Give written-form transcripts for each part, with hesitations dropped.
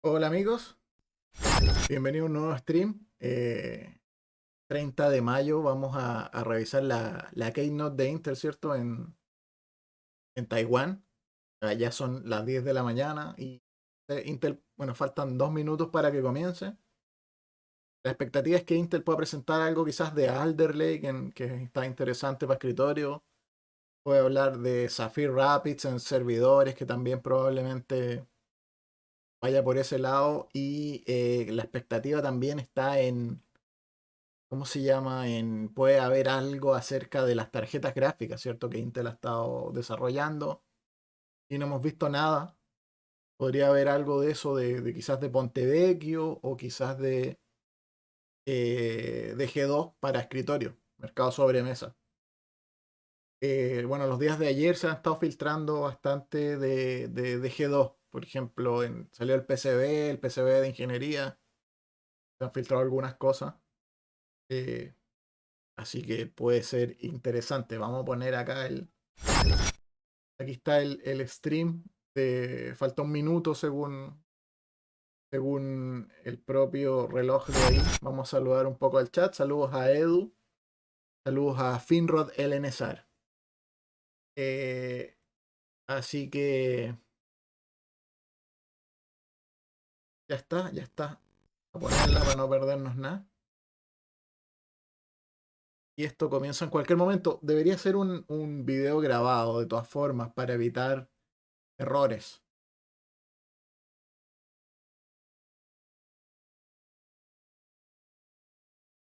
Hola amigos, bienvenido a un nuevo stream. 30 de mayo vamos a revisar la Keynote de Intel, ¿cierto? En Taiwán. Ya son las 10 de la mañana y Intel, bueno, faltan 2 minutos para que comience. La expectativa es que Intel pueda presentar algo quizás de Alder Lake, que está interesante para escritorio. Puede hablar de Sapphire Rapids en servidores, que también probablemente vaya por ese lado. Y la expectativa también está en, ¿cómo se llama? Puede haber algo acerca de las tarjetas gráficas, ¿cierto? Que Intel ha estado desarrollando y no hemos visto nada. Podría haber algo de eso de quizás de Pontevecchio o quizás de G2 para escritorio, mercado sobremesa. Bueno, los días de ayer se han estado filtrando bastante de G2. Por ejemplo, salió el PCB de ingeniería. Se han filtrado algunas cosas. eh, Así que puede ser interesante. Vamos a poner acá aquí está el stream. Falta un minuto según el propio reloj de ahí. Vamos a saludar un poco al chat. Saludos a Edu. Saludos a Finrod LNSAR. Así que ya está, ya está. A ponerla para no perdernos nada. Y esto comienza en cualquier momento. Debería ser un video grabado de todas formas para evitar errores.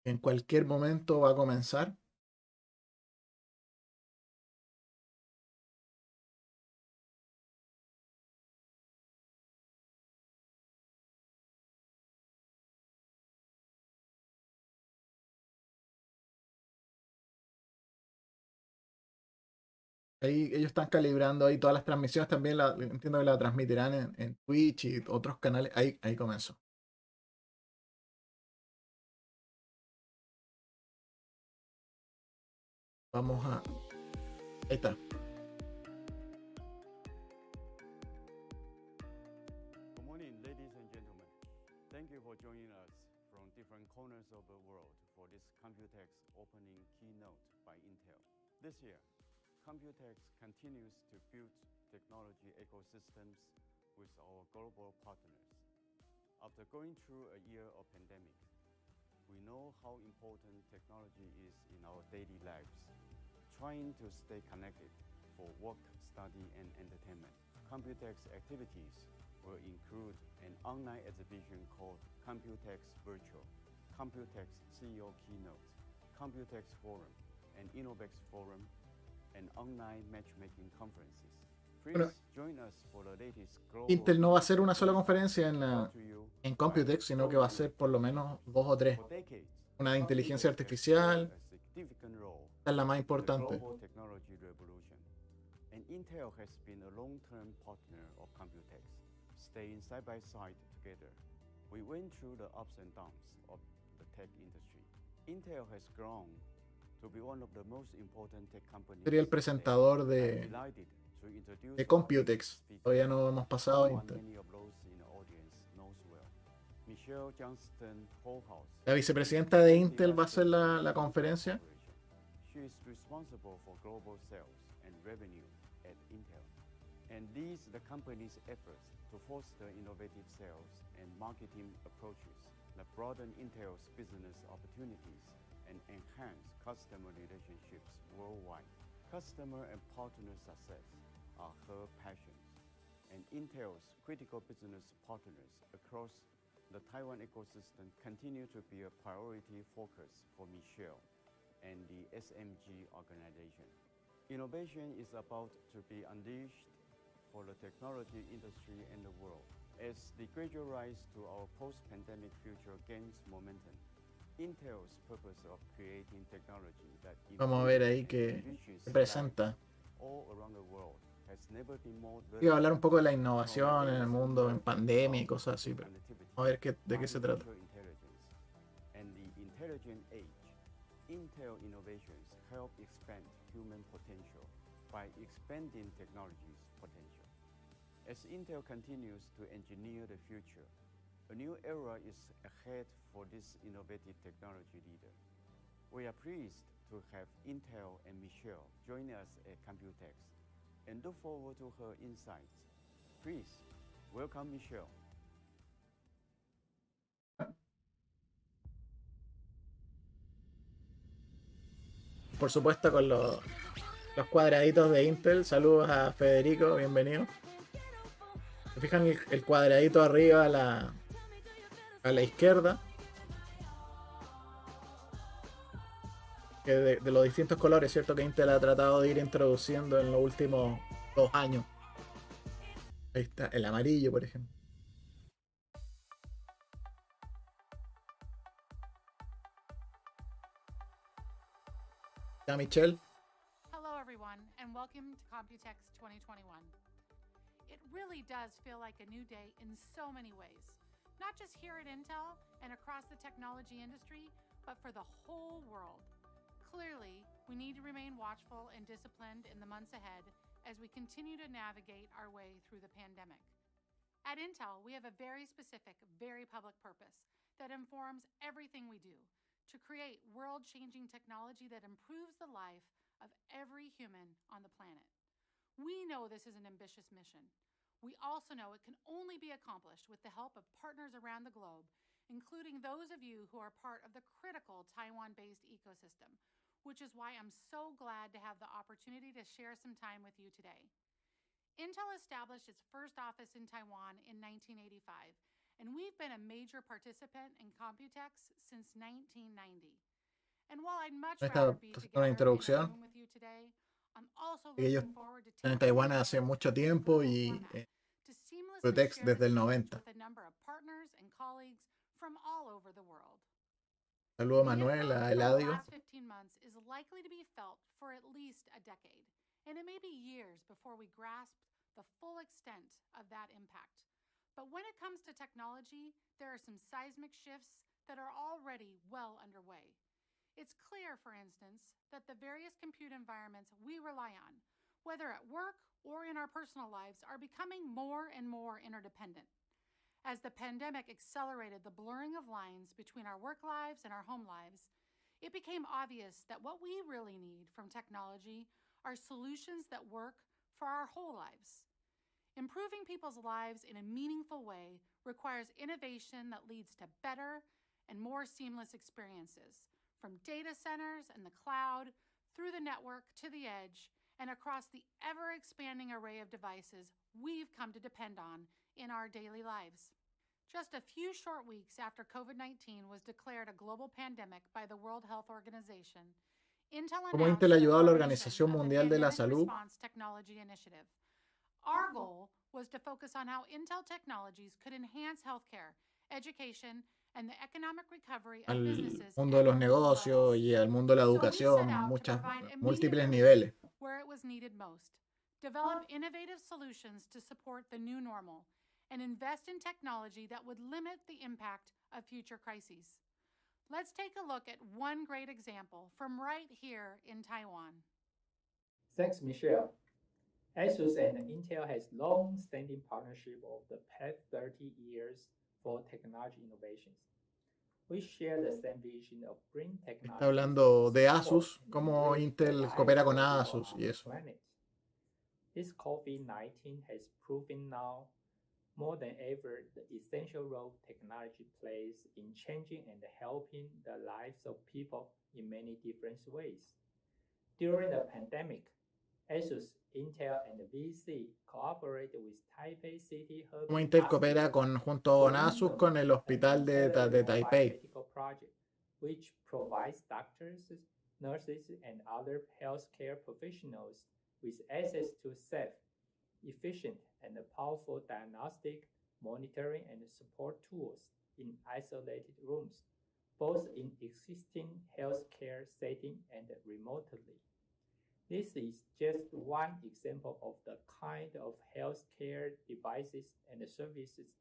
En cualquier momento va a comenzar. Ahí ellos están calibrando ahí todas las transmisiones también, entiendo que la transmitirán en Twitch y otros canales. Ahí comenzó. Vamos a... Ahí está. Good morning, ladies and gentlemen. Thank you for joining us from different corners of the world for this Computex opening keynote by Intel. This year, Computex continues to build technology ecosystems with our global partners. After going through a year of pandemic, we know how important technology is in our daily lives. Trying to stay connected for work, study, and entertainment. Computex activities will include an online exhibition called Computex Virtual, Computex CEO Keynote, Computex Forum, and Innovex Forum, and online matchmaking conferences. Bueno, join us for the latest global Intel no va a ser una sola conferencia brought to you en by Computex, sino que va a ser por lo menos 2 o 3. For decades, Una de inteligencia Intel has played artificial, a significant role esta es la más in the importante. global technology revolution. And Intel has been a long-term partner of Computex, staying side by side together. We went through the ups and downs of the tech industry. Intel has grown to be one of the most important tech companies. Sería el presentador I'm de delighted to introduce our Computex. guest speaker, Todavía no hemos pasado a one Intel. many of those in the audience knows well. Michelle Johnston, Holthaus. La vicepresidenta de Intel va a hacer la conferencia. She is responsible for global sales and revenue at Intel, and leads the company's efforts to foster innovative sales and marketing approaches that broaden Intel's business opportunities and enhance customer relationships worldwide. Customer and partner success are her passions, and Intel's critical business partners across the Taiwan ecosystem continue to be a priority focus for Michelle and the SMG organization. Innovation is about to be unleashed for the technology industry and the world. As the gradual rise to our post-pandemic future gains momentum, Intel's purpose of creating technology that Vamos a ver ahí que presenta. all around the world has never been more Iba a hablar un poco de la innovación en el mundo, en pandemia y cosas así, pero vamos a ver de qué se trata. And the intelligent age, Intel innovations help expand human potential by expanding technology's potential. As Intel continues to engineer the future, a new era is ahead for this innovative technology leader. We are pleased to have Intel and Michelle join us at Computex and look forward to her insights. Please welcome Michelle. Por supuesto con los cuadraditos de Intel. Saludos a Federico, bienvenido. ¿Se fijan el cuadradito arriba a la izquierda? Que de los distintos colores, ¿cierto? Que Intel ha tratado de ir introduciendo en los últimos 2 años. Ahí está, el amarillo, por ejemplo. ¿Está Michelle? Hello, everyone, and welcome to Computex 2021. It really does feel like a new day in so many ways, not just here at Intel and across the technology industry, but for the whole world. Clearly, we need to remain watchful and disciplined in the months ahead as we continue to navigate our way through the pandemic. At Intel, we have a very specific, very public purpose that informs everything we do to create world-changing technology that improves the life of every human on the planet. We know this is an ambitious mission. We also know it can only be accomplished with the help of partners around the globe, including those of you who are part of the critical Taiwan-based ecosystem, which is why I'm so glad to have the opportunity to share some time with you today. Intel established its first office in Taiwan in 1985, and we've been a major participant in Computex since 1990. And while I'd much rather be together in a room with you today, I'm also looking forward to en Taiwán hace mucho tiempo y Computex desde el 90. with a number of partners and colleagues from all over the world. Saludo a Manuel, a Eladio. The last 15 months is likely to be felt for at least a decade, and it may be years before we grasp the full extent of that impact. But when it comes to technology, there are some seismic shifts that are already well underway. It's clear, for instance, that the various compute environments we rely on, whether at work or in our personal lives, are becoming more and more interdependent. As the pandemic accelerated the blurring of lines between our work lives and our home lives, it became obvious that what we really need from technology are solutions that work for our whole lives. Improving people's lives in a meaningful way requires innovation that leads to better and more seamless experiences, from data centers and the cloud, through the network to the edge, and across the ever-expanding array of devices we've come to depend on in our daily lives. Just a few short weeks after COVID-19 was declared a global pandemic by the World Health Organization, Intel Como announced Intel the ayudó a la formation Organización of the Mundial de la Pandemic Salud Response Technology Initiative, Our goal was to focus on how Intel technologies could enhance healthcare, education, and the economic recovery of al businesses mundo de at los multiple negocios levels. y al mundo de la So we set educación, out to provide múltiples immediate niveles. relief where it was needed most, develop innovative solutions to support the new normal, and invest in technology that would limit the impact of future crises. Let's take a look at one great example from right here in Taiwan. Thanks, Michelle. ASUS and Intel has long-standing partnership of the past 30 years for technology innovations. We share the same vision of bring technology. Está hablando de Asus, cómo Intel coopera con Asus y eso. This COVID-19 has proven now more than ever the essential role technology plays in changing and helping the lives of people in many different ways. During the pandemic, ASUS, Intel, and VC cooperated with Taipei City Como Intel coopera junto con Asus con el hospital de Taipei. Project, which provides doctors, nurses, and other healthcare professionals with access to safe, efficient, and powerful diagnostic, monitoring, and support tools in isolated rooms, both in existing healthcare setting and remotely. This is just one example of the kind of healthcare devices and services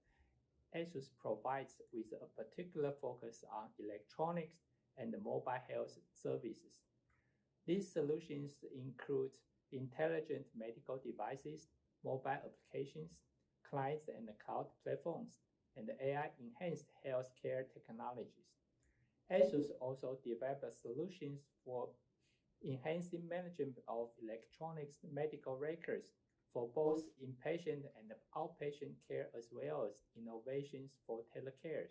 ASUS provides with a particular focus on electronics and mobile health services. These solutions include intelligent medical devices, mobile applications, clients and cloud platforms, and AI-enhanced healthcare technologies. ASUS also develops solutions for enhancing management of electronics medical records for both inpatient and outpatient care, as well as innovations for telecare.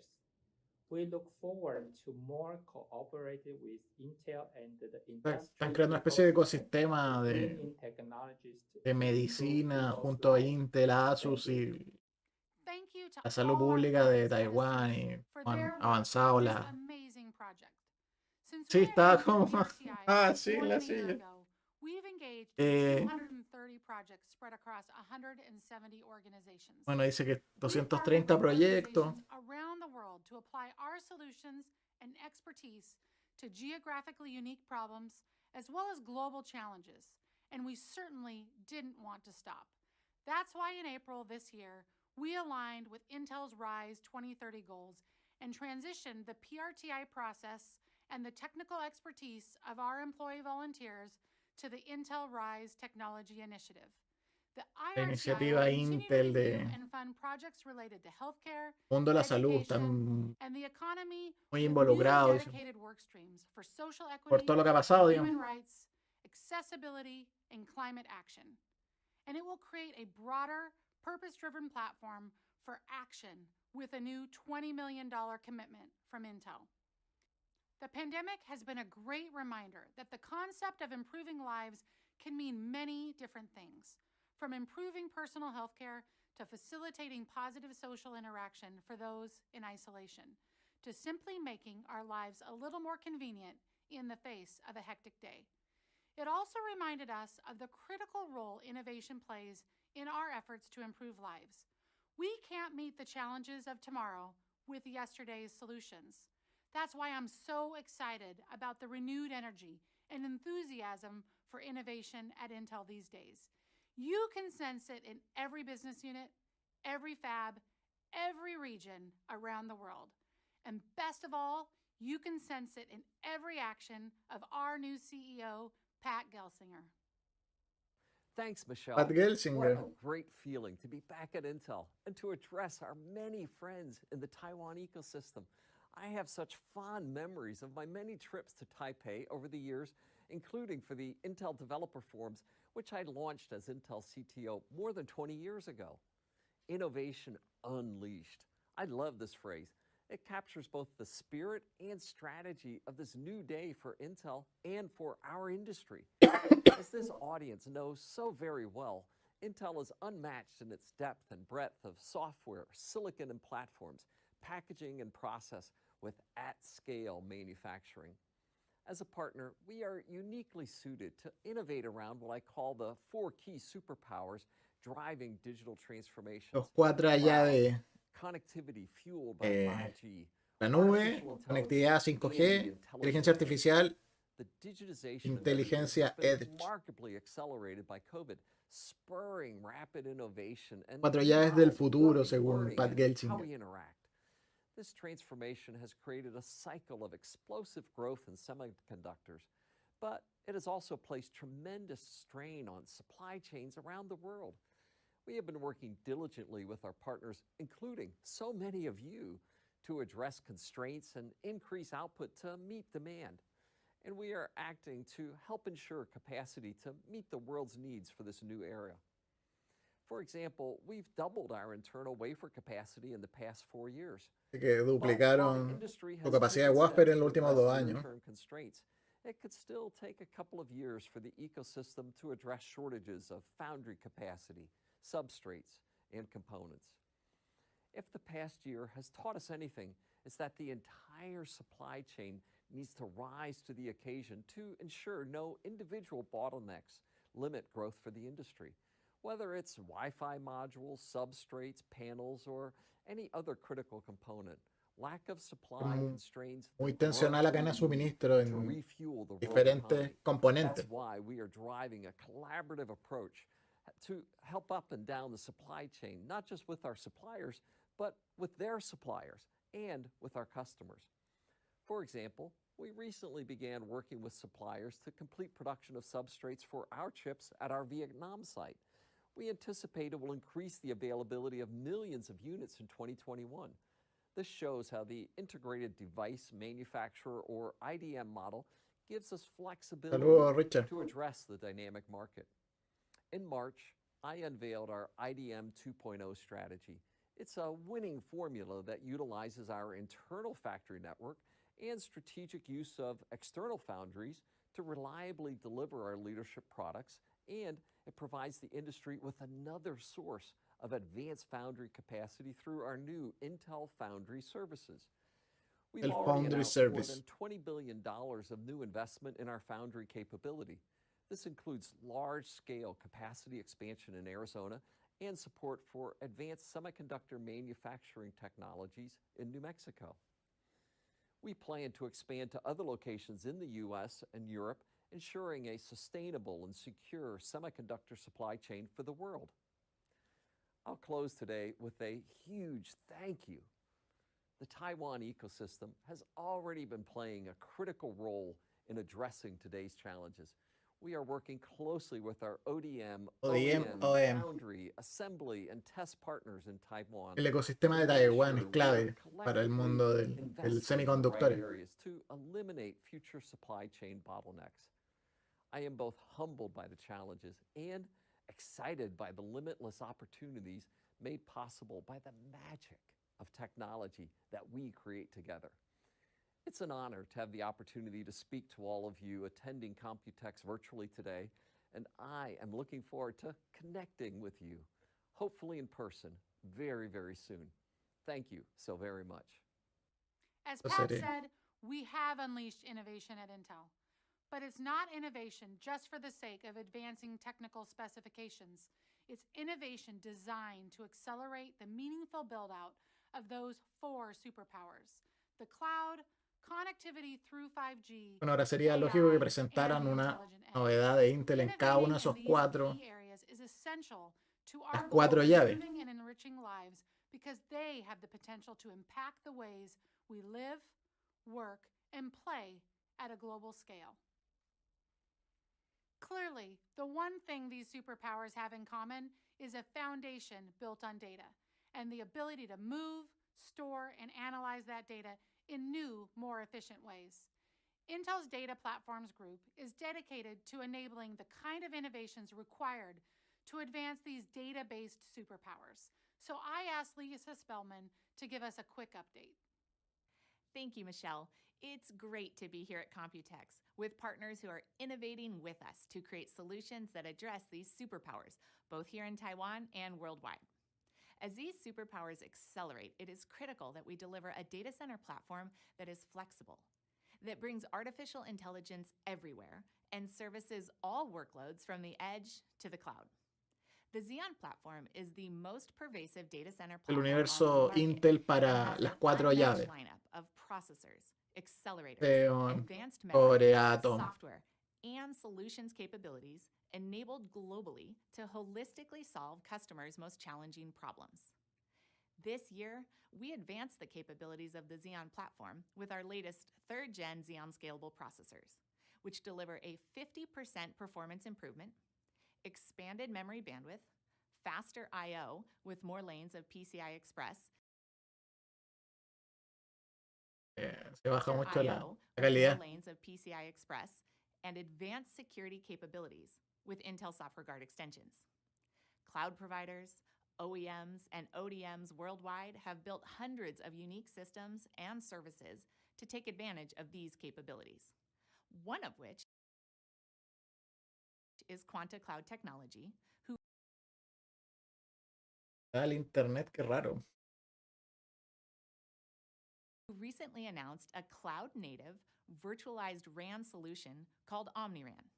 We look forward to more cooperating with Intel and the industry. Están creando una especie de ecosistema de medicina junto a Intel, Asus y la salud pública de Taiwán y han avanzado la... Sí, está como... Ah, sí, la silla. Bueno, dice que 230 proyectos. Around the world to apply our solutions and expertise to geographically unique problems as well as global challenges, and we certainly didn't want to stop. That's why in April this year, we aligned with Intel's RISE 2030 goals and transitioned the PRTI process and the technical expertise of our employee volunteers to the Intel RISE Technology Initiative. La iniciativa Intel de mundo de la salud están muy involucrados por todo lo que ha pasado, digamos. Accessibility and climate action. And it will create a broader, purpose-driven platform for action with a new $20 million commitment from Intel. The pandemic has been a great reminder that the concept of improving lives can mean many different things, from improving personal health care to facilitating positive social interaction for those in isolation, to simply making our lives a little more convenient in the face of a hectic day. It also reminded us of the critical role innovation plays in our efforts to improve lives. We can't meet the challenges of tomorrow with yesterday's solutions. That's why I'm so excited about the renewed energy and enthusiasm for innovation at Intel these days. You can sense it in every business unit, every fab, every region around the world. And best of all, you can sense it in every action of our new CEO, Pat Gelsinger. Thanks, Michelle. Pat Gelsinger. What a great feeling to be back at Intel and to address our many friends in the Taiwan ecosystem. I have such fond memories of my many trips to Taipei over the years, including for the Intel Developer Forums, which I launched as Intel CTO more than 20 years ago. Innovation unleashed. I love this phrase. It captures both the spirit and strategy of this new day for Intel and for our industry. As this audience knows so very well, Intel is unmatched in its depth and breadth of software, silicon, and platforms, packaging and process with at-scale manufacturing. As a partner, we are uniquely suited to innovate around what I call the 4 key superpowers driving digital transformations. Los 4 allá de Connectivity fueled by eh, 5G, la nube, artificial conectividad intelligence, 5G, and the inteligencia intelligent edge. artificial, The digitization of everything inteligencia has been edge. remarkably accelerated by COVID, spurring rapid innovation and 4 llaves del now futuro, learning según Pat and how Gelsinger. we interact. This transformation has created a cycle of explosive growth in semiconductors, but it has also placed tremendous strain on supply chains around the world. We have been working diligently with our partners, including so many of you, to address constraints and increase output to meet demand. And we are acting to help ensure capacity to meet the world's needs for this new era. For example, we've doubled our internal wafer capacity in the past 4 years. Así que duplicaron While the industry su has capacidad de taken wafer steps en los to últimos address 2 años. near-term constraints, it could still take a couple of years for the ecosystem to address shortages of foundry capacity, substrates, and components. If the past year has taught us anything, it's that the entire supply chain needs to rise to the occasion to ensure no individual bottlenecks limit growth for the industry. Whether it's Wi-Fi modules, substrates, panels, or any other critical component, lack of supply constrains Muy the tensional la growth cadena de we need suministro to en refuel the world diferentes economy. componentes. That's why we are driving a collaborative approach to help up and down the supply chain, not just with our suppliers, but with their suppliers and with our customers. For example, we recently began working with suppliers to complete production of substrates for our chips at our Vietnam site. We anticipate it will increase the availability of millions of units in 2021. This shows how the integrated device manufacturer or IDM model gives us flexibility Saludos, Richard. to address the dynamic market. In March, I unveiled our IDM 2.0 strategy. It's a winning formula that utilizes our internal factory network and strategic use of external foundries to reliably deliver our leadership products, and it provides the industry with another source of advanced foundry capacity through our new Intel Foundry Services. We've El already Foundry announced Service. more than $20 billion of new investment in our foundry capability. This includes large-scale capacity expansion in Arizona and support for advanced semiconductor manufacturing technologies in New Mexico. We plan to expand to other locations in the U.S. and Europe, ensuring a sustainable and secure semiconductor supply chain for the world. I'll close today with a huge thank you. The Taiwan ecosystem has already been playing a critical role in addressing today's challenges. We are working closely with our ODM, OEM. foundry, assembly, and test partners in Taiwan. El ecosistema de to Taiwán make es sure clave we para el collectively mundo del invest in the semiconductores. right areas to eliminate future supply chain bottlenecks. I am both humbled by the challenges and excited by the limitless opportunities made possible by the magic of technology that we create together. It's an honor to have the opportunity to speak to all of you attending Computex virtually today, and I am looking forward to connecting with you, hopefully in person, very, very soon. Thank you so very much. As Pues Pat sería. said, we have unleashed innovation at Intel. But it's not innovation just for the sake of advancing technical specifications. It's innovation designed to accelerate the meaningful build-out of those 4 superpowers: the cloud, connectivity through 5G. Bueno, ahora sería AI, lógico que and presentaran the una intelligent edge. novedad de Intel en cada uno de esos Innovating in these 4. key areas is essential to Las our 4 goal of llaves. improving and enriching lives because they have the potential to impact the ways we live, work, and play at a global scale. Clearly, the one thing these superpowers have in common is a foundation built on data and the ability to move, store, and analyze that data in new, more efficient ways. Intel's Data Platforms Group is dedicated to enabling the kind of innovations required to advance these data-based superpowers. So I asked Lisa Spellman to give us a quick update. Thank you, Michelle. It's great to be here at Computex with partners who are innovating with us to create solutions that address these superpowers, both here in Taiwan and worldwide. As these superpowers accelerate, it is critical that we deliver a data center platform that is flexible, that brings artificial intelligence everywhere and services all workloads from the edge to the cloud. The Xeon platform is the most pervasive data center El platform on the universo market Intel and para has las an 4 unmatched llaves. lineup of processors, accelerators, Xeon, advanced Core, memory, Atom. software, and solutions capabilities enabled globally to holistically solve customers' most challenging problems. This year, we advanced the capabilities of the Xeon platform with our latest 3rd-gen Xeon scalable processors, which deliver a 50% performance improvement, expanded memory bandwidth, faster I/O with more lanes of PCI Express, Se baja mucho la I/O with more calidad. lanes of PCI Express, and advanced security capabilities with Intel Software Guard extensions. Cloud providers, OEMs, and ODMs worldwide have built hundreds of unique systems and services to take advantage of these capabilities, one of which is Quanta Cloud Technology, who El internet, qué raro. recently announced a cloud-native virtualized RAN solution called OmniRAN,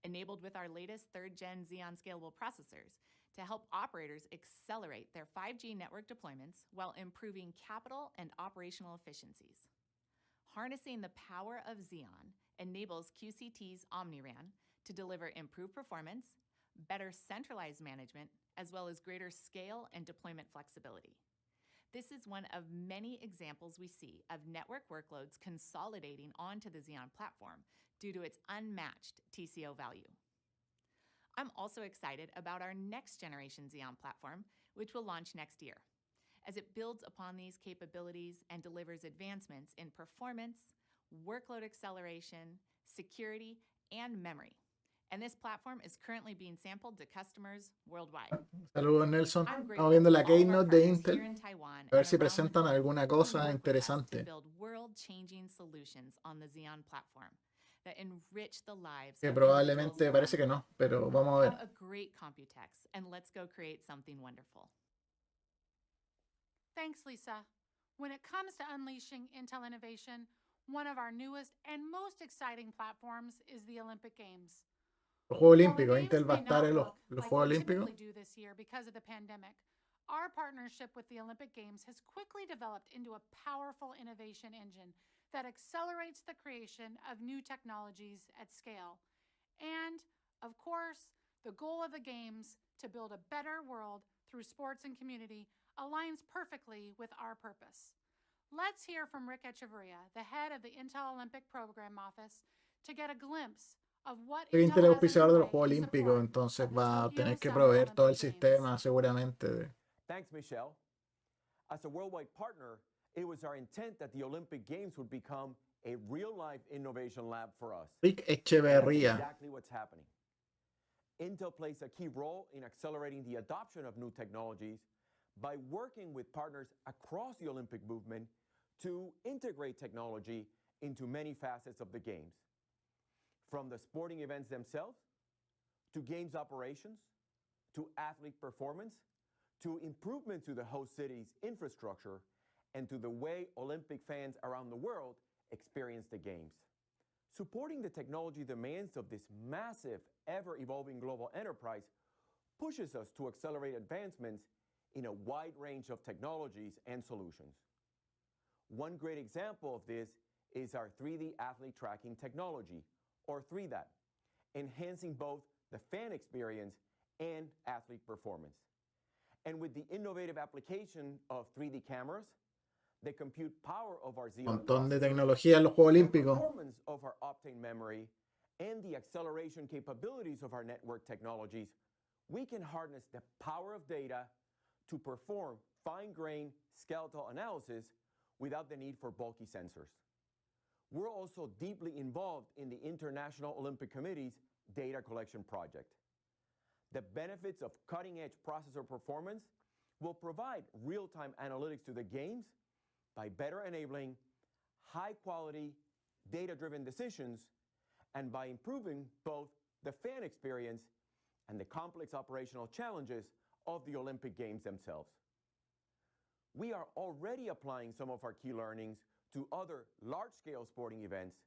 enabled with our latest 3rd-gen Xeon scalable processors to help operators accelerate their 5G network deployments while improving capital and operational efficiencies. Harnessing the power of Xeon enables QCT's OmniRAN to deliver improved performance, better centralized management, as well as greater scale and deployment flexibility. This is one of many examples we see of network workloads consolidating onto the Xeon platform due to its unmatched TCO value. I'm also excited about our next generation Xeon platform, which will launch next year, as it builds upon these capabilities and delivers advancements in performance, workload acceleration, security, and memory. And this platform is currently being sampled to customers worldwide. Saludos, Nelson. I'm Estamos grateful viendo to la all of our Keynote de partners Intel. here in Taiwan A ver and si around the presentan globe alguna who cosa work with us to interesante. build world-changing solutions on the Xeon platform that enrich the lives Que of probablemente individuals parece que around no, pero vamos a the ver. world. Have a great Computex, and let's go create something wonderful. Thanks, Lisa. When it comes to unleashing Intel innovation, one of our newest and most exciting platforms is the Olympic Games. Los Juegos While the Olímpicos, games Intel va a may estar not en look los like Juegos they Olímpicos. typically do this year because of the pandemic, our partnership with the Olympic Games has quickly developed into a powerful innovation engine that accelerates the creation of new technologies at scale. And, of course, the goal of the Games to build a better world through sports and community aligns perfectly with our purpose. Let's hear from Rick Echeverria, the head of the Intel Olympic Program Office, to get a glimpse of what Intel es Intel has auspiciador de los underway Juegos in Olímpicos, support entonces of the va a Tokyo tener que Summer proveer todo el Olympic Games. sistema seguramente de... Thanks, Michelle. As a worldwide partner, it was our intent that the Olympic Games would become a real-life innovation lab for us. Rick And that's Echeverría. exactly what's happening. Intel plays a key role in accelerating the adoption of new technologies by working with partners across the Olympic movement to integrate technology into many facets of the Games. From the sporting events themselves, to Games operations, to athlete performance, to improvements to the host city's infrastructure, and to the way Olympic fans around the world experience the Games. Supporting the technology demands of this massive, ever-evolving global enterprise pushes us to accelerate advancements in a wide range of technologies and solutions. One great example of this is our 3D athlete tracking technology, or 3DAT, enhancing both the fan experience and athlete performance. And with the innovative application of 3D cameras, the compute power of our Xeon Montón de processors, tecnología en los Juegos the Olímpicos. performance of our Optane memory, and the acceleration capabilities of our network technologies, we can harness the power of data to perform fine-grained skeletal analysis without the need for bulky sensors. We're also deeply involved in the International Olympic Committee's data collection project. The benefits of cutting-edge processor performance will provide real-time analytics to the Games by better enabling high-quality, data-driven decisions and by improving both the fan experience and the complex operational challenges of the Olympic Games themselves. We are already applying some of our key learnings to other large-scale sporting events,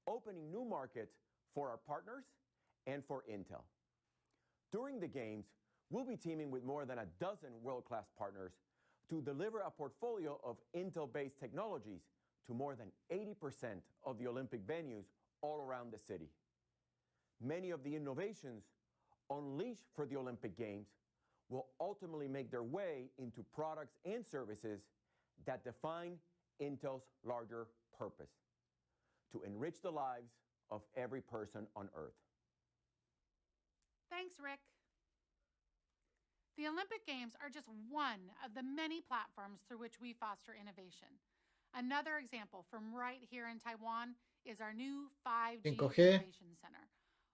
opening new markets for our partners and for Intel. During the Games, We'll be teaming with more than a dozen world-class partners to deliver a portfolio of Intel-based technologies to more than 80% of the Olympic venues all around the city. Many of the innovations unleashed for the Olympic Games will ultimately make their way into products and services that define Intel's larger purpose: to enrich the lives of every person on Earth. Thanks, Rick. The Olympic Games are just one of the many platforms through which we foster innovation. Another example from right here in Taiwan is our new 5G 5G. Innovation Center.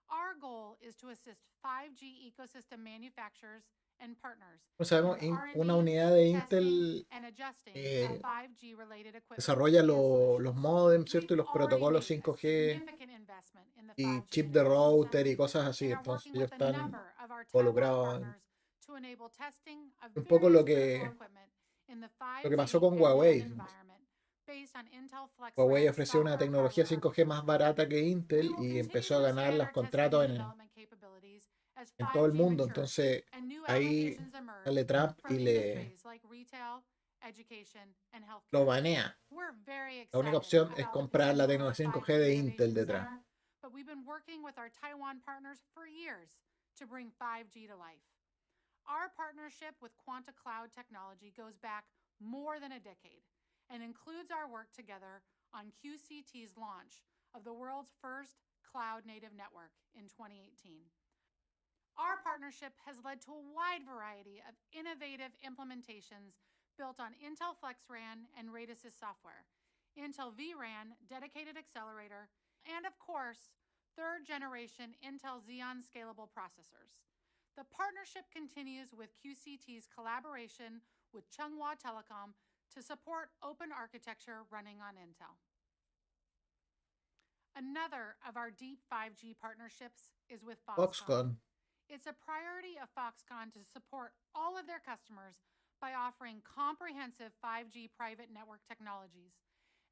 Our goal is to assist 5G ecosystem manufacturers and partners Como sabemos, with R&D, una unidad de testing, Intel and adjusting eh, 5G-related equipment desarrolla and solutions. los modems, ¿cierto? Y We've los already protocolos made a 5G significant investment in the y 5G chip de Innovation router Center y cosas así. and are Entonces working ellos with a están number of our Taiwan involucrados en partners to enable testing of un poco various critical equipment in the 5G lo que pasó con end-to-end Huawei. environment based on Intel Huawei FlexRAN ofreció una software tecnología hardware 5G más architecture. barata que We Intel will y continue empezó a to ganar expand los our testing contratos and development capabilities as en todo el 5G mundo. matures Entonces and new ahí applications emerge sale Trump from y industries like retail, education, and lo healthcare. banea. We're very La única excited opción es about the comprar la potential of tecnología 5G 5G de Intel Innovation detrás. Center, but we've been working with our Taiwan partners for years to bring 5G to life. Our partnership with Quanta Cloud Technology goes back more than a decade and includes our work together on QCT's launch of the world's first cloud-native network in 2018. Our partnership has led to a wide variety of innovative implementations built on Intel FlexRAN and RAID Assist software, Intel vRAN dedicated accelerator, and of course, third-generation Intel Xeon scalable processors. The partnership continues with QCT's collaboration with Chunghwa Telecom to support open architecture running on Intel. Another of our deep 5G partnerships is with Foxconn. It's a priority of Foxconn to support all of their customers by offering comprehensive 5G private network technologies,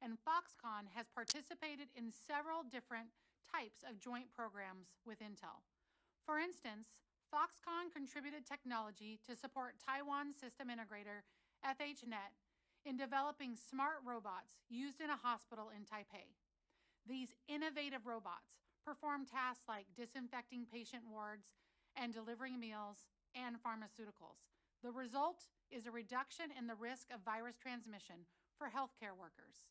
and Foxconn has participated in several different types of joint programs with Intel. For instance, Foxconn contributed technology to support Taiwan system integrator FHNet in developing smart robots used in a hospital in Taipei. These innovative robots perform tasks like disinfecting patient wards and delivering meals and pharmaceuticals. The result is a reduction in the risk of virus transmission for healthcare workers.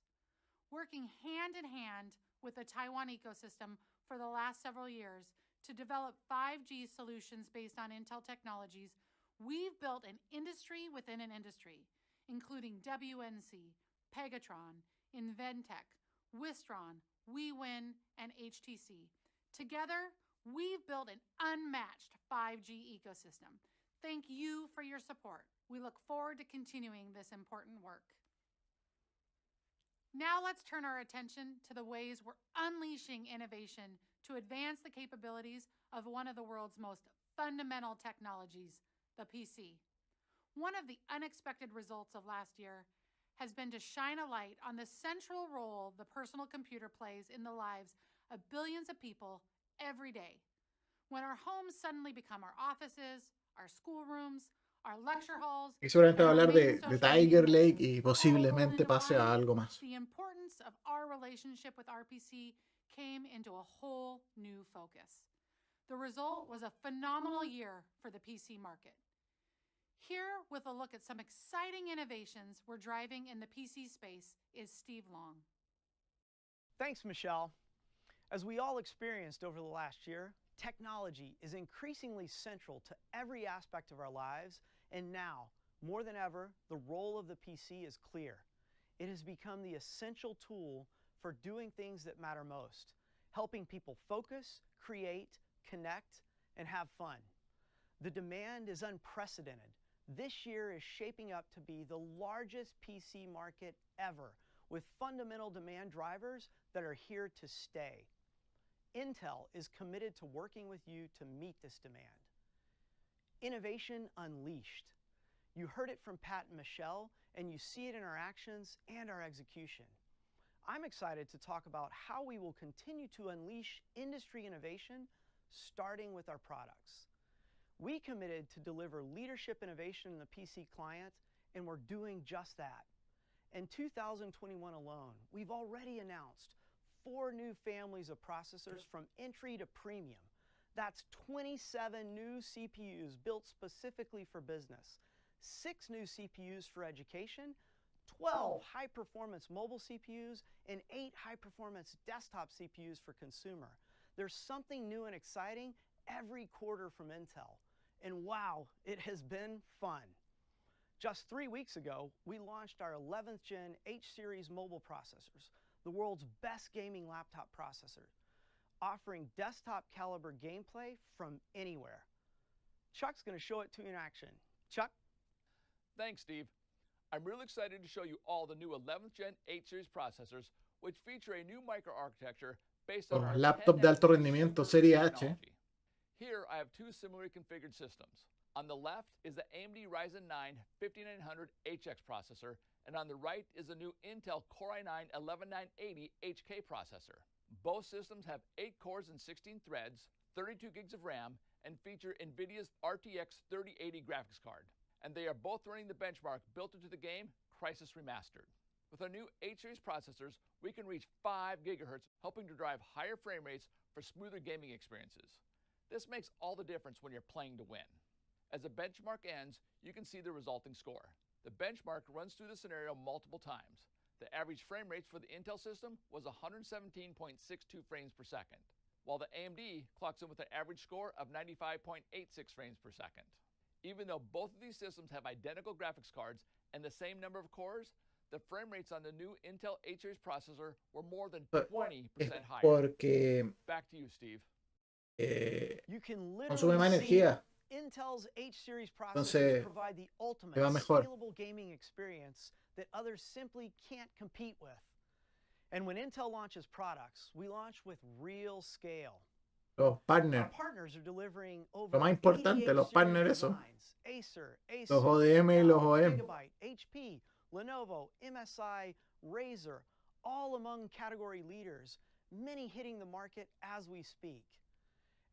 Working hand in hand with the Taiwan ecosystem for the last several years to develop 5G solutions based on Intel technologies, we've built an industry within an industry, including WNC, Pegatron, Inventec, Wistron, WeWin, and HTC. Together, we've built an unmatched 5G ecosystem. Thank you for your support. We look forward to continuing this important work. Now let's turn our attention to the ways we're unleashing innovation to advance the capabilities of one of the world's most fundamental technologies, the PC. One of the unexpected results of last year has been to shine a light on the central role the personal computer plays in the lives of billions of people every day. When our homes suddenly become our offices, our schoolrooms, our lecture halls, Y seguramente va a and hablar our main de social Tiger media Lake places, y all posiblemente rolled into pase a one, algo más. the importance of our relationship with our PC came into a whole new focus. The result was a phenomenal year for the PC market. Here, with a look at some exciting innovations we're driving in the PC space, is Steve Long. Thanks, Michelle. As we all experienced over the last year, technology is increasingly central to every aspect of our lives, and now, more than ever, the role of the PC is clear. It has become the essential tool for doing things that matter most, helping people focus, create, connect, and have fun. The demand is unprecedented. This year is shaping up to be the largest PC market ever, with fundamental demand drivers that are here to stay. Intel is committed to working with you to meet this demand. Innovation unleashed. You heard it from Pat and Michelle, and you see it in our actions and our execution. I'm excited to talk about how we will continue to unleash industry innovation, starting with our products. We committed to deliver leadership innovation in the PC client, and we're doing just that. In 2021 alone, we've already announced 4 new families of processors from entry to premium. That's 27 new CPUs built specifically for business, 6 new CPUs for education, 12 high-performance mobile CPUs, and 8 high-performance desktop CPUs for consumer. There's something new and exciting every quarter from Intel. And wow, it has been fun. Just 3 weeks ago, we launched our 11th gen H-series mobile processors, the world's best gaming laptop processor, offering desktop caliber gameplay from anywhere. Chuck's going to show it to you in action. Chuck? Thanks, Steve. I'm really excited to show you all the new 11th gen H-series processors, which feature a new microarchitecture based on our laptop de alto rendimiento Serie H. technology. Here I have 2 similarly configured systems. On the left is the AMD Ryzen 9 5900HX processor, and on the right is the new Intel Core i9 11980 HK processor. Both systems have 8 cores and 16 threads, 32 gigs of RAM, and feature NVIDIA's RTX 3080 graphics card. And they are both running the benchmark built into the game, Crysis Remastered. With our new H-series processors, we can reach 5 GHz, helping to drive higher frame rates for smoother gaming experiences. This makes all the difference when you're playing to win. As the benchmark ends, you can see the resulting score. The benchmark runs through the scenario multiple times. The average frame rates for the Intel system was 117.62 frames per second, while the AMD clocks in with an average score of 95.86 frames per second. Even though both of these systems have identical graphics cards and the same number of cores, the frame rates on the new Intel H-series processor were more than 20% higher. Porque Back to you, Steve. You can consume más literally see energía. Intel's H-series Entonces, processors provide the ultimate te va mejor. scalable gaming experience that others simply can't compete with. And when Intel launches products, we launch with real scale. Los Our partners, partners are delivering over lo más importante, 88 los series partners eso. designs. Acer, Los Asus, ODM y los Dell, OEM. Gigabyte, HP, Lenovo, MSI, Razer, all among category leaders, many hitting the market as we speak.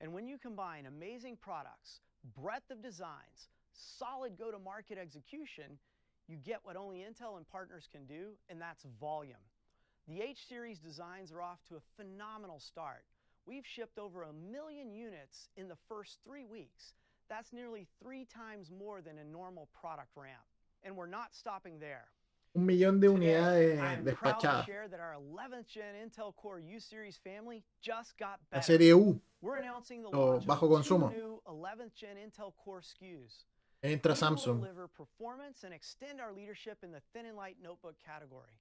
And when you combine amazing products, breadth of designs, solid go-to-market execution, you get what only Intel and partners can do, and that's volume. The H-series designs are off to a phenomenal start. We've shipped over 1 million units in the first 3 weeks. That's nearly 3 times more than a normal product ramp. And we're not stopping there. 1 millón de Today, unidades I'm proud to despachadas. share that our 11th gen Intel Core U-series family just got La better. serie U, We're announcing the o launch bajo of 2 consumo. new 11th gen Intel Core SKUs. entra These will Samsung. deliver performance and extend our leadership in the thin and light notebook category.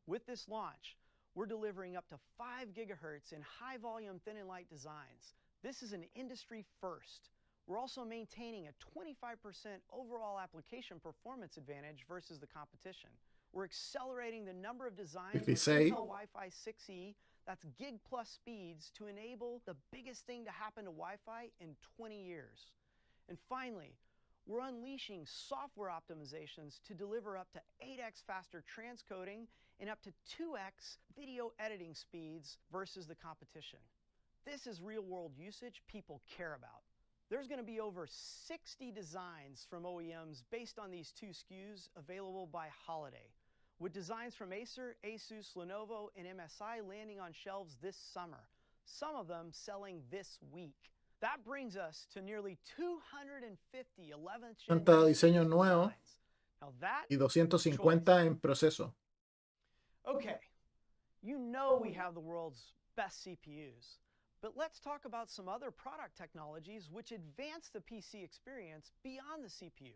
With this launch, we're delivering up to 5 gigahertz in high volume thin and light designs. This is an industry first. We're also maintaining a 25% overall application performance advantage versus the competition. We're accelerating the number of designs with 56. Intel Wi-Fi 6E, that's gig plus speeds, to enable the biggest thing to happen to Wi-Fi in 20 years. And finally, we're unleashing software optimizations to deliver up to 8x faster transcoding and up to 2x video editing speeds versus the competition. This is real-world usage people care about. There's going to be over 60 designs from OEMs based on these 2 SKUs available by holiday, with designs from Acer, Asus, Lenovo, and MSI landing on shelves this summer, some of them selling this week. That brings us to nearly 250 11th gen 80 diseños nuevos designs. Now that y 250 en proceso. Okay, you know we have the world's best CPUs, but let's talk about some other product technologies which advance the PC experience beyond the CPU.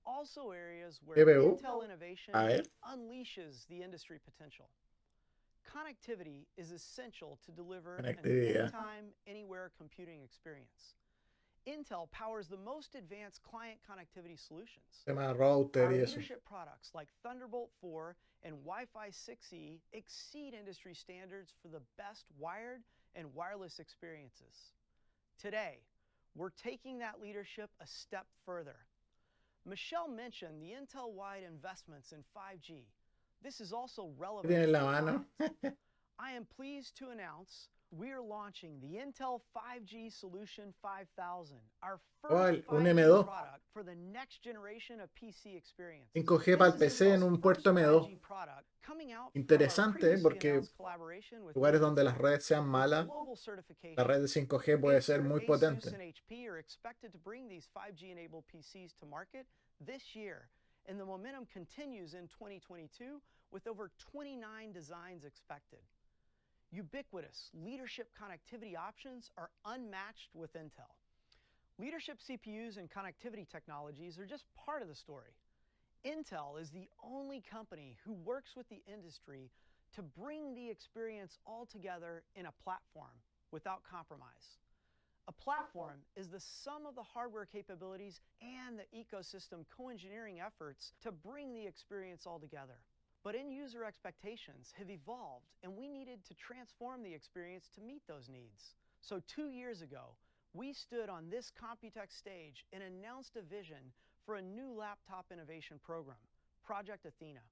Also areas where CPU. Intel innovation A ver. unleashes the industry potential. Connectivity is essential to deliver an Conectividad. anytime, anywhere computing experience. Intel powers the most advanced client connectivity solutions. Tema router Our y eso. leadership products like Thunderbolt 4 and Wi-Fi 6E exceed industry standards for the best wired and wireless experiences. Today, we're taking that leadership a step further. Michelle mentioned the Intel-wide investments in 5G. This is also relevant Tiene en to la mano. clients. I am pleased to announce we are launching the Intel 5G Solution 5000, our first un 5G M2. product for the next generation of PC experience. 5G para el PC en un puerto M2. Interesante, porque lugares donde las redes sean malas, la red de 5G puede ser muy potente. And the momentum continues in 2022 with over 29 designs expected. Ubiquitous leadership connectivity options are unmatched with Intel. Leadership CPUs and connectivity technologies are just part of the story. Intel is the only company who works with the industry to bring the experience all together in a platform without compromise. A platform is the sum of the hardware capabilities and the ecosystem co-engineering efforts to bring the experience all together. But end user expectations have evolved, and we needed to transform the experience to meet those needs. So 2 years ago, we stood on this Computex stage and announced a vision for a new laptop innovation program, Project Athena.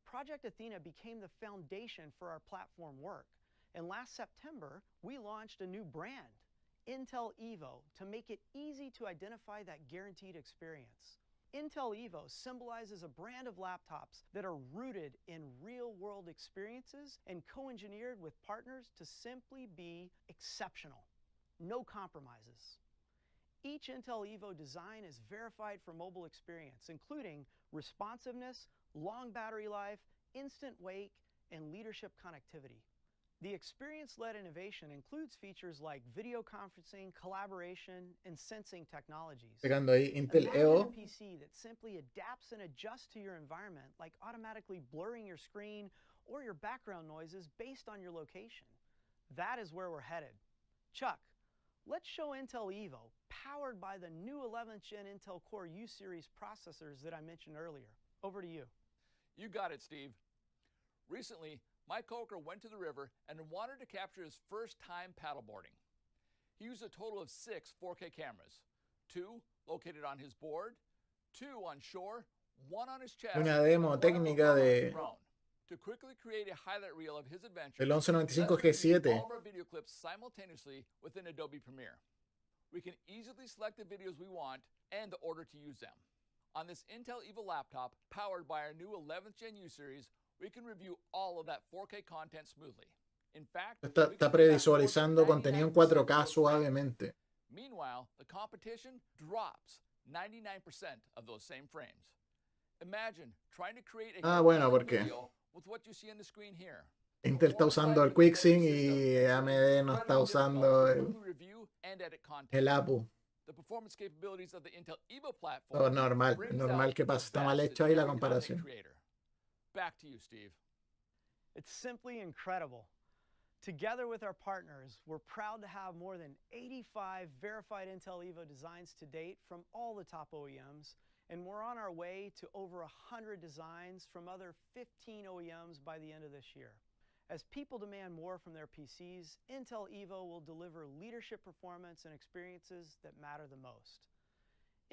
Project Athena became the foundation for our platform work, and last September, we launched a new brand, Intel Evo, to make it easy to identify that guaranteed experience. Intel Evo symbolizes a brand of laptops that are rooted in real-world experiences and co-engineered with partners to simply be exceptional. No compromises. Each Intel Evo design is verified for mobile experience, including responsiveness, long battery life, instant wake, and leadership connectivity. The experience-led innovation includes features like video conferencing, collaboration, and sensing technologies. Pegando ahí Intel Imagine Evo. a PC that simply adapts and adjusts to your environment, like automatically blurring your screen or your background noises based on your location. That is where we're headed. Chuck, let's show Intel Evo, powered by the new 11th Gen Intel Core U-Series processors that I mentioned earlier. Over to you. You got it, Steve. Recently, my coworker went to the river and wanted to capture his first time paddleboarding. He used a total of 6 4K cameras, 2 located on his board, 2 on shore, 1 on his chest, Una demo and 1 técnica on the de drone. To quickly create a highlight reel of his adventure, el 1195 let's review G7. all of our video clips simultaneously within Adobe Premiere. We can easily select the videos we want and the order to use them. On this Intel Evo laptop, powered by our new 11th Gen U-Series, we can review all of that 4K content smoothly. In fact, Está previsualizando contenido en 4K suavemente. Meanwhile, the competition drops 99% of those same frames. Imagine trying to create a Bueno, porque video with what you see on the screen here. Intel está usando el QuickSync y AMD no está usando el APU. The performance capabilities of the Intel Evo platform. Oh, normal que pase. Está mal hecho ahí la comparación. Back to you, Steve. It's simply incredible. Together with our partners, we're proud to have more than 85 verified Intel Evo designs to date from all the top OEMs, and we're on our way to over 100 designs from other 15 OEMs by the end of this year. As people demand more from their PCs, Intel Evo will deliver leadership performance and experiences that matter the most.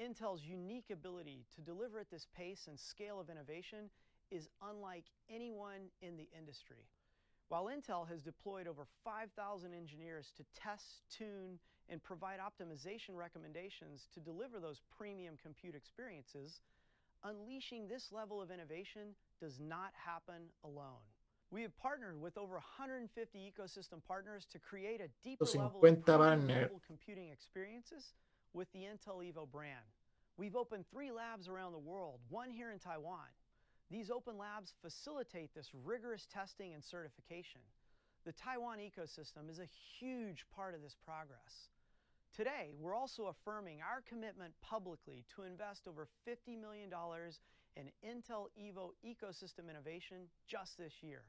Intel's unique ability to deliver at this pace and scale of innovation is unlike anyone in the industry. While Intel has deployed over 5,000 engineers to test, tune, and provide optimization recommendations to deliver those premium compute experiences, unleashing this level of innovation does not happen alone. We have partnered with over 150 ecosystem partners to create a deeper level of premium mobile computing experiences with the Intel Evo brand. We've opened 3 labs around the world, 1 here in Taiwan. These open labs facilitate this rigorous testing and certification. The Taiwan ecosystem is a huge part of this progress. Today, we're also affirming our commitment publicly to invest over $50 million in Intel Evo ecosystem innovation just this year.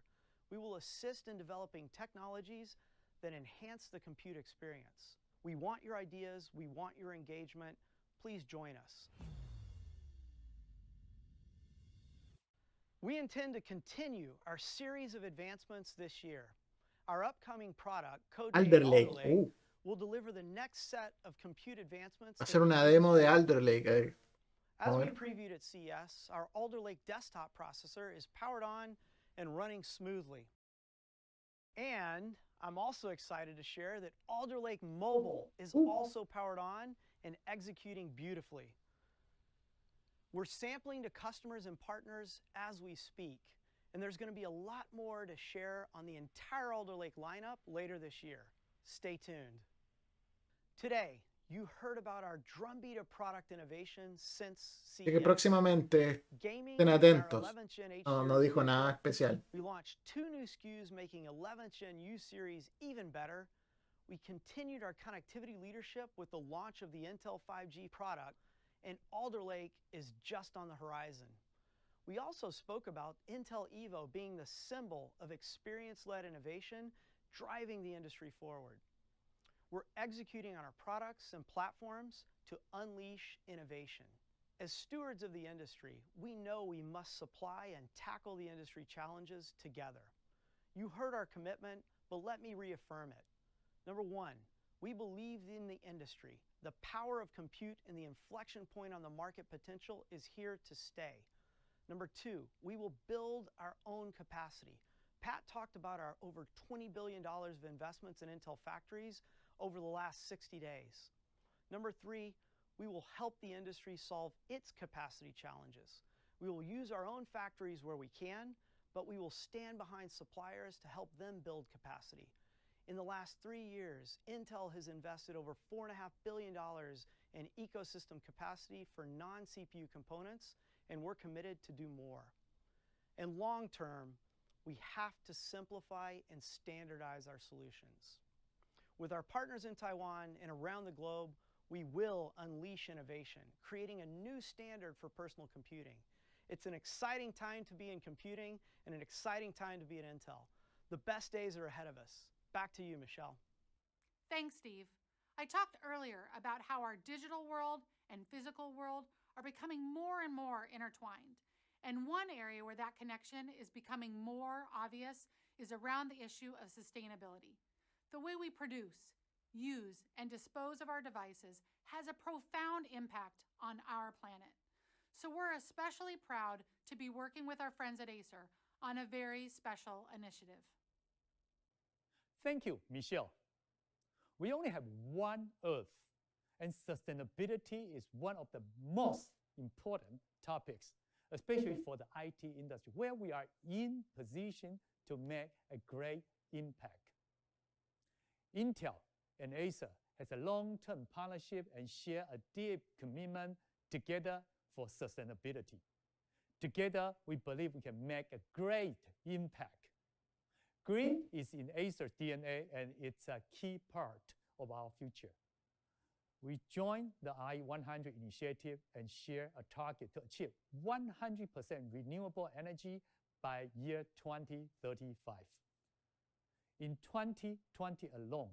We will assist in developing technologies that enhance the compute experience. We want your ideas, we want your engagement. Please join us. We intend to continue our series of advancements this year. Our upcoming product, Alder Lake, will deliver the next set of compute advancements. Va a ser una demo de Alder Lake. As we previewed at CES, our Alder Lake desktop processor is powered on and running smoothly. And I'm also excited to share that Alder Lake Mobile is also powered on and executing beautifully. We're sampling to customers and partners as we speak, and there's going to be a lot more to share on the entire Alder Lake lineup later this year. Stay tuned. Today, you heard about our drumbeat of product innovation since Así que CES. próximamente Gaming estén is our atentos. 11th Gen H No series dijo nada vehicle. especial. We launched 2 new SKUs making 11th Gen U series even better. We continued our connectivity leadership with the launch of the Intel 5G product, and Alder Lake is just on the horizon. We also spoke about Intel Evo being the symbol of experience-led innovation driving the industry forward. We're executing on our products and platforms to unleash innovation. As stewards of the industry, we know we must supply and tackle the industry challenges together. You heard our commitment, but let me reaffirm it. Number one, we believe in the industry. The power of compute and the inflection point on the market potential is here to stay. Number two, we will build our own capacity. Pat talked about our over $20 billion of investments in Intel factories over the last 60 days. Number three, we will help the industry solve its capacity challenges. We will use our own factories where we can, but we will stand behind suppliers to help them build capacity. In the last 3 years, Intel has invested over $4.5 billion in ecosystem capacity for non-CPU components, and we're committed to do more. And long term, we have to simplify and standardize our solutions. With our partners in Taiwan and around the globe, we will unleash innovation, creating a new standard for personal computing. It's an exciting time to be in computing and an exciting time to be at Intel. The best days are ahead of us. Back to you, Michelle. Thanks, Steve. I talked earlier about how our digital world and physical world are becoming more and more intertwined. And one area where that connection is becoming more obvious is around the issue of sustainability. The way we produce, use, and dispose of our devices has a profound impact on our planet. So we're especially proud to be working with our friends at Acer on a very special initiative. Thank you, Michelle. We only have one Earth, and sustainability is one of the most important topics, especially for the IT industry, where we are in position to make a great impact. Intel and Acer has a long-term partnership and share a deep commitment together for sustainability. Together, we believe we can make a great impact. Green is in Acer's DNA, and it's a key part of our future. We joined the I100 initiative and share a target to achieve 100% renewable energy by year 2035. In 2020 alone,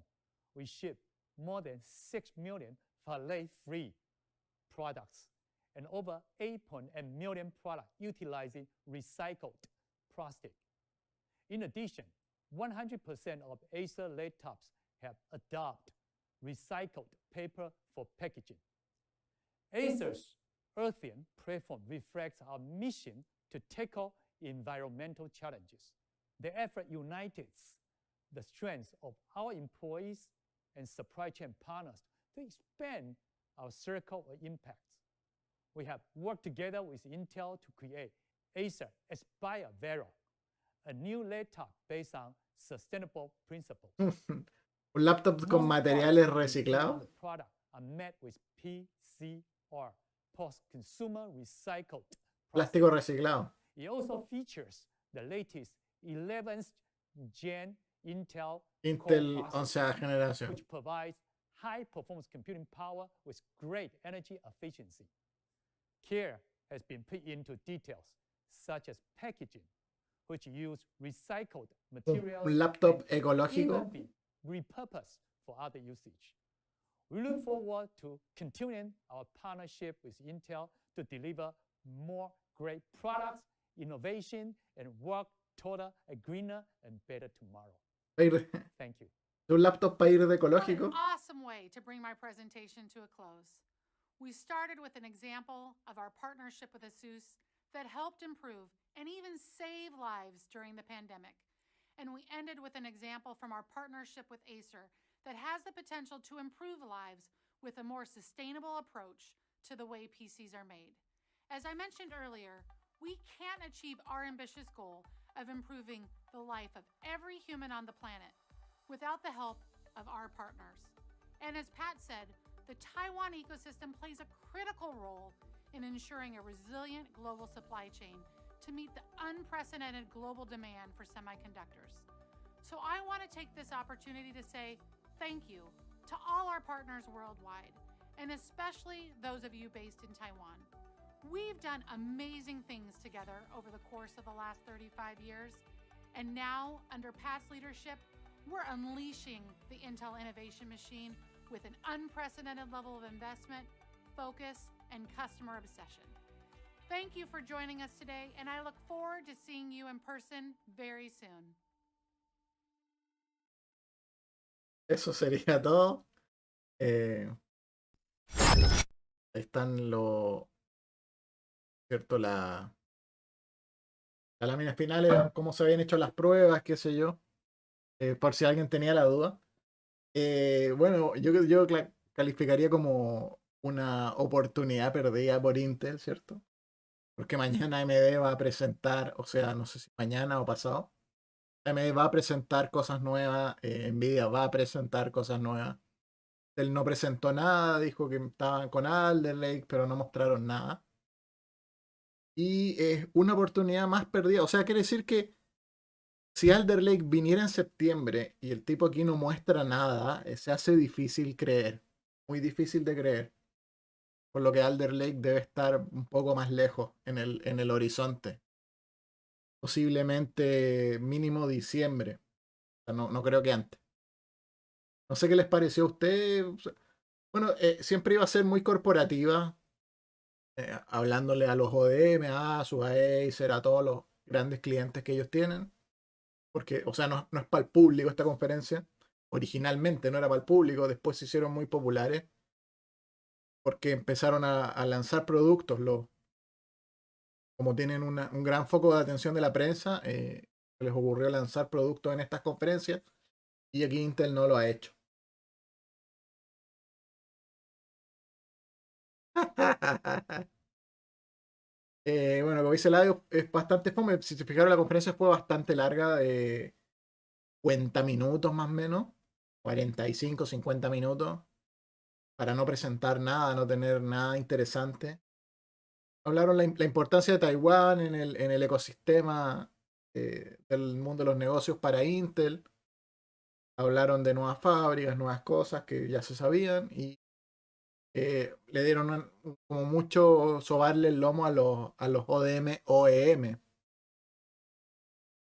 we shipped more than 6 million phthalate-free products and over 8.8 million products utilizing recycled plastic. In addition, 100% of Acer laptops have adopted recycled paper for packaging. Acer's Athena platform reflects our mission to tackle environmental challenges. The effort unites the strengths of our employees and supply chain partners to expand our circle of impacts. We have worked together with Intel to create Acer Aspire Vero, a new laptop based on sustainable principles. Un laptop con materiales reciclados. The product are made with PCR, post-consumer recycled Plástico reciclado. It also features the latest 11th Gen Intel Intel Core 11ª generación. which provides high-performance computing power with great energy efficiency. Care has been put into details, such as packaging, which use recycled materials Un laptop and ecológico. even be repurposed for other usage. We look forward to continuing our partnership with Intel to deliver more great products, innovation, and work toward a greener and better tomorrow. Thank you. Un laptop para ir de What ecológico. an awesome way to bring my presentation to a close. We started with an example of our partnership with Skus that helped improve and even save lives during the pandemic. And we ended with an example from our partnership with Acer that has the potential to improve lives with a more sustainable approach to the way PCs are made. As I mentioned earlier, we can't achieve our ambitious goal of improving the life of every human on the planet without the help of our partners. And as Pat said, the Taiwan ecosystem plays a critical role in ensuring a resilient global supply chain to meet the unprecedented global demand for semiconductors. So I want to take this opportunity to say thank you to all our partners worldwide, and especially those of you based in Taiwan. We've done amazing things together over the course of the last 35 years, and now, under Pat's leadership, we're unleashing the Intel innovation machine with an unprecedented level of investment, focus, and customer obsession. Thank you for joining us today, and I look forward to seeing you in person very soon. Eso sería todo. Ahí están ¿cierto? La lámina final, cómo se habían hecho las pruebas, qué sé yo, por si alguien tenía la duda. Bueno, yo calificaría como una oportunidad perdida por Intel, ¿cierto? Porque mañana AMD va a presentar, o sea, no sé si mañana o pasado, AMD va a presentar cosas nuevas, Nvidia va a presentar cosas nuevas. Él no presentó nada, dijo que estaban con Alder Lake, pero no mostraron nada. Y es una oportunidad más perdida. O sea, quiere decir que si Alder Lake viniera en septiembre y el tipo aquí no muestra nada, se hace difícil creer. Muy difícil de creer. Por lo que Alder Lake debe estar un poco más lejos en el horizonte. Posiblemente mínimo diciembre. O sea, no creo que antes. No sé qué les pareció a usted. Bueno, siempre iba a ser muy corporativa. Hablándole a los ODM, a Asus, a Acer, a todos los grandes clientes que ellos tienen. Porque, o sea, no es para el público esta conferencia. Originalmente no era para el público, después se hicieron muy populares. Porque empezaron a lanzar productos. Como tienen un gran foco de atención de la prensa, les ocurrió lanzar productos en estas conferencias. Y aquí Intel no lo ha hecho. Bueno, como dice el audio, es bastante fome. Si se fijaron, la conferencia fue bastante larga, de 50 minutos más o menos, 45, 50 minutos, para no presentar nada, no tener nada interesante. Hablaron la importancia de Taiwán en el ecosistema del mundo de los negocios para Intel. Hablaron de nuevas fábricas, nuevas cosas que ya se sabían y le dieron como mucho sobarle el lomo a los ODM, OEM,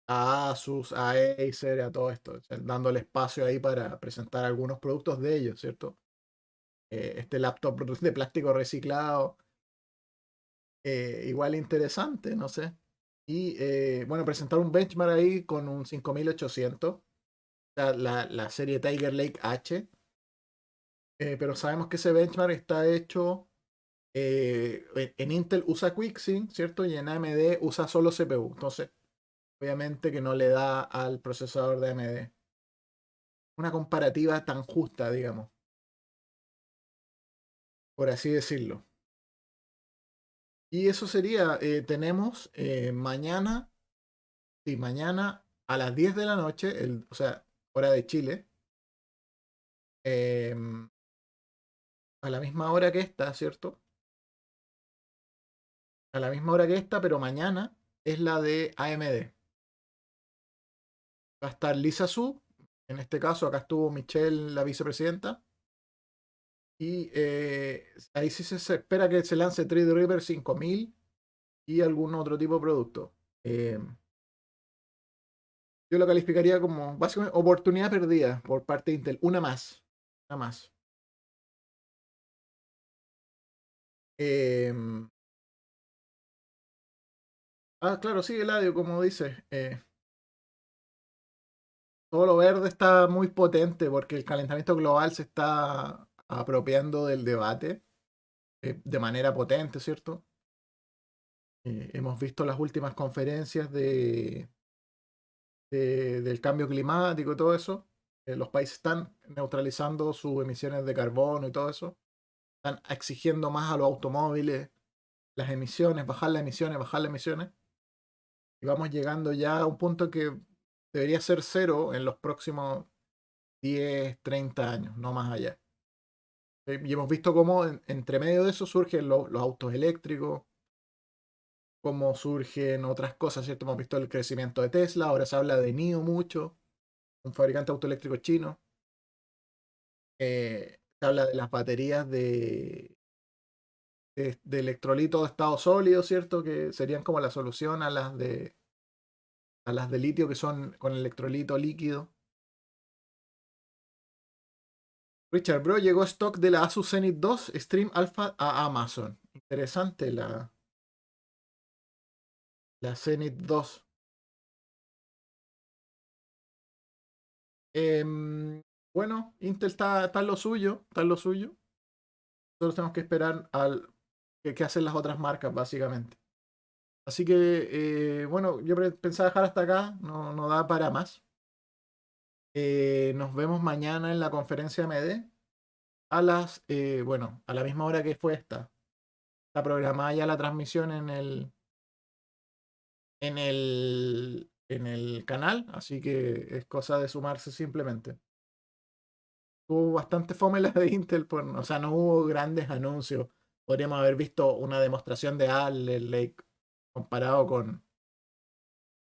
a Asus, a Acer, a todo esto, o sea, dándole espacio ahí para presentar algunos productos de ellos, ¿cierto? Este laptop de plástico reciclado, igual interesante, no sé. Y bueno, presentar un benchmark ahí con un 5800, o sea, la serie Tiger Lake H. Pero sabemos que ese benchmark está hecho en Intel usa QuickSync, ¿cierto? Y en AMD usa solo CPU. Entonces, obviamente que no le da al procesador de AMD una comparativa tan justa, digamos, por así decirlo. Y eso sería, tenemos mañana, sí, mañana a las 10 de la noche, o sea, hora de Chile, a la misma hora que esta, ¿cierto? A la misma hora que esta, pero mañana es la de AMD. Va a estar Lisa Su, en este caso acá estuvo Michelle, la vicepresidenta. Y ahí sí se espera que se lance Threadripper 5000 y algún otro tipo de producto. Yo lo calificaría como básicamente oportunidad perdida por parte de Intel. Una más. Una más. Claro, sí, Eladio, como dices. Todo lo verde está muy potente porque el calentamiento global se está apropiando del debate de manera potente, ¿cierto? Hemos visto las últimas conferencias de del cambio climático y todo eso. Los países están neutralizando sus emisiones de carbono y todo eso. Están exigiendo más a los automóviles las emisiones, bajar las emisiones, bajar las emisiones. Y vamos llegando ya a un punto que debería ser cero en los próximos 10, 30 años, no más allá. Y hemos visto cómo entre medio de eso surgen los autos eléctricos, cómo surgen otras cosas, ¿cierto? Hemos visto el crecimiento de Tesla, ahora se habla de NIO mucho, un fabricante autoeléctrico chino. Se habla de las baterías de electrolito de estado sólido, ¿cierto? Que serían como la solución a las de litio que son con electrolito líquido. Richard, bro, llegó stock de la Asus Zenith 2 Stream Alpha a Amazon. Interesante la Zenith 2. Bueno, Intel está en lo suyo, está en lo suyo. Nosotros tenemos que esperar al que hacen las otras marcas, básicamente. Así que, bueno, yo pensaba dejar hasta acá, no da para más. Nos vemos mañana en la conferencia AMD a a la misma hora que fue esta. Está programada ya la transmisión en el canal, así que es cosa de sumarse simplemente. Hubo bastante fome la de Intel, o sea, no hubo grandes anuncios. Podríamos haber visto una demostración de Alder Lake comparado por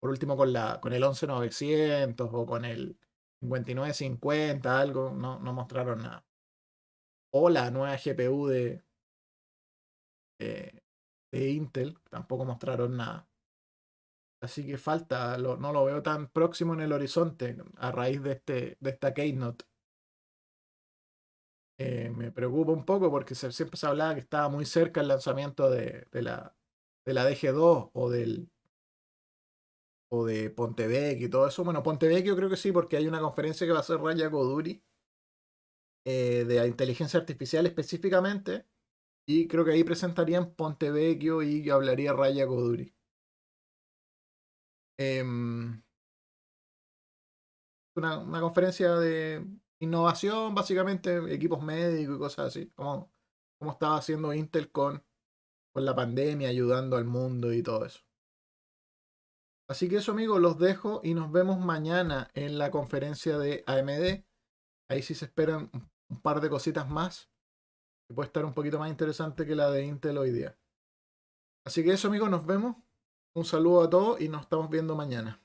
último, con el 11900 o con el 5950, algo, no mostraron nada. O la nueva GPU de Intel, tampoco mostraron nada. Así que falta, no lo veo tan próximo en el horizonte a raíz de esta Keynote. Me preocupa un poco porque siempre se hablaba que estaba muy cerca el lanzamiento de la DG2 o de Pontevecchio y todo eso. Bueno, Pontevecchio creo que sí, porque hay una conferencia que va a hacer Raya Koduri de inteligencia artificial específicamente. Y creo que ahí presentarían Pontevecchio y hablaría Raya Koduri. Una conferencia de innovación, básicamente, equipos médicos y cosas así. Como estaba haciendo Intel con la pandemia, ayudando al mundo y todo eso. Así que eso, amigos, los dejo y nos vemos mañana en la conferencia de AMD. Ahí sí se esperan un par de cositas más, que puede estar un poquito más interesante que la de Intel hoy día. Así que eso, amigos, nos vemos. Un saludo a todos y nos estamos viendo mañana.